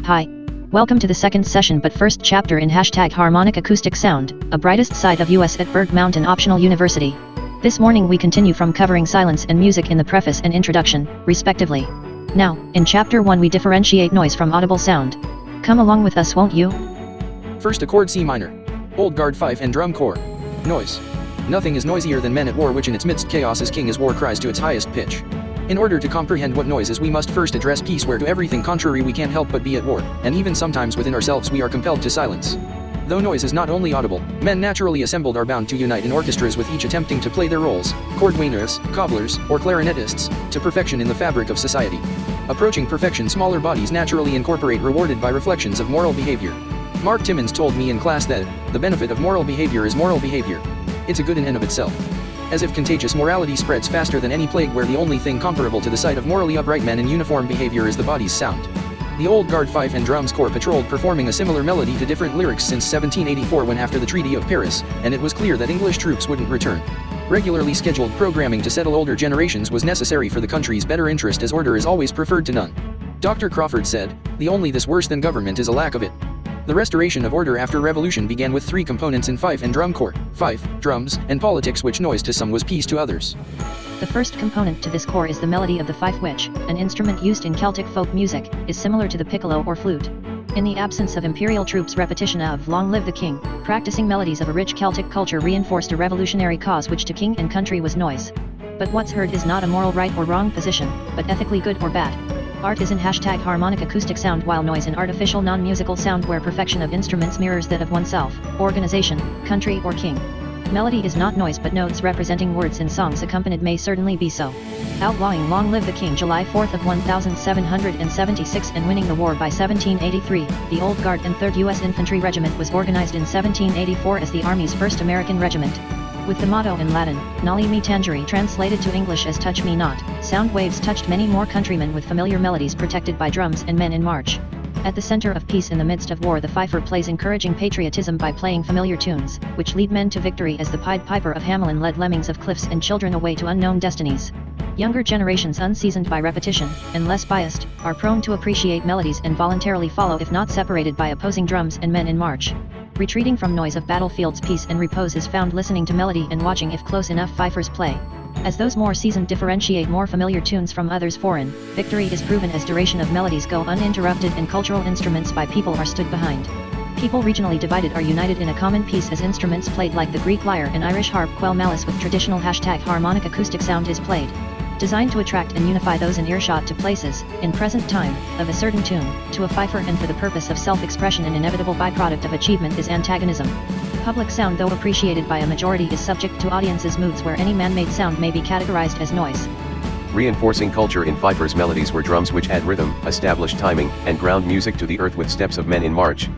Hi. Welcome to the second session but first chapter in #Harmonic Acoustic Sound, a brightest side of US at Berg Mountain Optional University. This morning we continue from covering silence and music in the preface and introduction, respectively. Now, in chapter 1 we differentiate noise from audible sound. Come along with us, won't you? First, a chord C minor. Old Guard Fife and Drum Corps. Noise. Nothing is noisier than men at war, which in its midst chaos is king as war cries to its highest pitch. In order to comprehend what noise is, we must first address peace, where to everything contrary we can't help but be at war, and even sometimes within ourselves we are compelled to silence. Though noise is not only audible, men naturally assembled are bound to unite in orchestras, with each attempting to play their roles, cordwainers, cobblers, or clarinetists, to perfection in the fabric of society. Approaching perfection, smaller bodies naturally incorporate, rewarded by reflections of moral behavior. Mark Timmons told me in class that the benefit of moral behavior is moral behavior. It's a good in and of itself. As if contagious morality spreads faster than any plague, where the only thing comparable to the sight of morally upright men in uniform behavior is the body's sound. The Old Guard Fife and Drum Corps patrolled, performing a similar melody to different lyrics since 1784, when after the Treaty of Paris, and it was clear that English troops wouldn't return. Regularly scheduled programming to settle older generations was necessary for the country's better interest, as order is always preferred to none. Dr. Crawford said, "The only this worse than government is a lack of it." The restoration of order after revolution began with three components in Fife and Drum Corps: fife, drums, and politics, which noise to some was peace to others. The first component to this corps is the melody of the fife, which, an instrument used in Celtic folk music, is similar to the piccolo or flute. In the absence of imperial troops, repetition of "Long Live the King," practicing melodies of a rich Celtic culture reinforced a revolutionary cause, which to king and country was noise. But what's heard is not a moral right or wrong position, but ethically good or bad. Art is in #harmonic acoustic sound, while noise in artificial non-musical sound, where perfection of instruments mirrors that of oneself, organization, country, or king. Melody is not noise, but notes representing words in songs accompanied may certainly be so. Outlawing "Long Live the King" July 4th of 1776 and winning the war by 1783, the Old Guard and 3rd U.S. Infantry Regiment was organized in 1784 as the Army's first American regiment. With the motto in Latin, "Noli me tangere," translated to English as "Touch me not," sound waves touched many more countrymen with familiar melodies, protected by drums and men in march. At the center of peace in the midst of war, the fifer plays, encouraging patriotism by playing familiar tunes, which lead men to victory, as the Pied Piper of Hamelin led lemmings of cliffs and children away to unknown destinies. Younger generations, unseasoned by repetition, and less biased, are prone to appreciate melodies and voluntarily follow, if not separated by opposing drums and men in march. Retreating from noise of battlefields, peace and repose is found listening to melody and watching if close enough fifers play. As those more seasoned differentiate more familiar tunes from others foreign, victory is proven as duration of melodies go uninterrupted and cultural instruments by people are stood behind. People regionally divided are united in a common piece, as instruments played like the Greek lyre and Irish harp quell malice with traditional #harmonic acoustic sound is played. Designed to attract and unify those in earshot to places, in present time, of a certain tune, to a fifer, and for the purpose of self-expression, an inevitable byproduct of achievement is antagonism. Public sound, though appreciated by a majority, is subject to audiences' moods, where any man-made sound may be categorized as noise. Reinforcing culture in fifers' melodies were drums, which add rhythm, establish timing, and ground music to the earth with steps of men in march.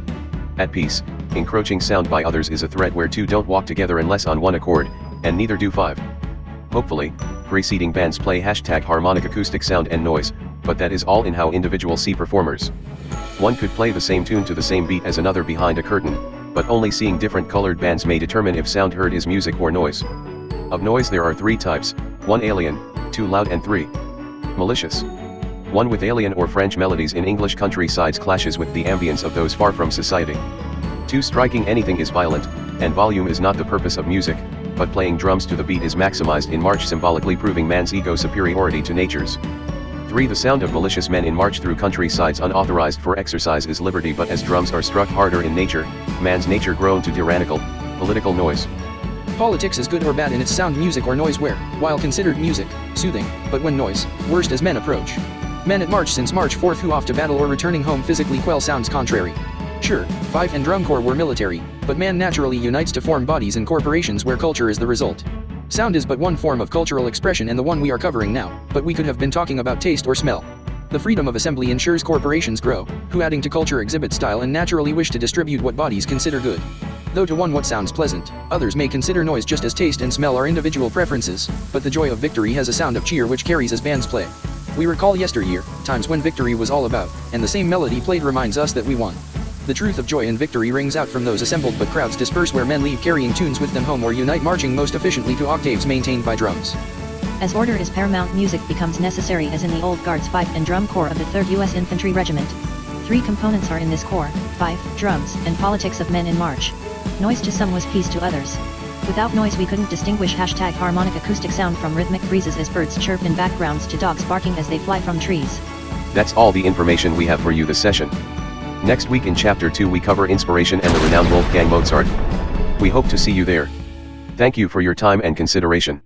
At peace, encroaching sound by others is a threat, where two don't walk together unless on one accord, and neither do five. Hopefully, preceding bands play #harmonic acoustic sound and noise, but that is all in how individuals see performers. One could play the same tune to the same beat as another behind a curtain, but only seeing different colored bands may determine if sound heard is music or noise. Of noise there are three types: 1 alien, 2 loud, and 3 malicious. 1 with alien or French melodies in English countrysides clashes with the ambience of those far from society. 2 striking anything is violent, and volume is not the purpose of music, but playing drums to the beat is maximized in march, symbolically proving man's ego superiority to nature's. 3 The sound of malicious men in march through countrysides unauthorized for exercise is liberty, but as drums are struck harder in nature, man's nature grown to tyrannical, political noise. Politics is good or bad in its sound, music or noise, where, while considered music, soothing, but when noise, worst as men approach. Men at march since March 4th who off to battle or returning home physically quell sounds contrary. Sure, Fife and Drum Corps were military, but man naturally unites to form bodies and corporations where culture is the result. Sound is but one form of cultural expression, and the one we are covering now, but we could have been talking about taste or smell. The freedom of assembly ensures corporations grow, who adding to culture exhibit style and naturally wish to distribute what bodies consider good. Though to one what sounds pleasant, others may consider noise, just as taste and smell are individual preferences, but the joy of victory has a sound of cheer which carries as bands play. We recall yesteryear, times when victory was all about, and the same melody played reminds us that we won. The truth of joy and victory rings out from those assembled, but crowds disperse where men leave carrying tunes with them home, or unite marching most efficiently to octaves maintained by drums. As order is paramount, music becomes necessary, as in the Old Guard's Fife and Drum Corps of the 3rd U.S. Infantry Regiment. Three components are in this corps: fife, drums, and politics of men in march. Noise to some was peace to others. Without noise we couldn't distinguish harmonic acoustic sound from rhythmic breezes as birds chirp in backgrounds to dogs barking as they fly from trees. That's all the information we have for you this session. Next week in Chapter 2 we cover inspiration and the renowned Wolfgang Mozart. We hope to see you there. Thank you for your time and consideration.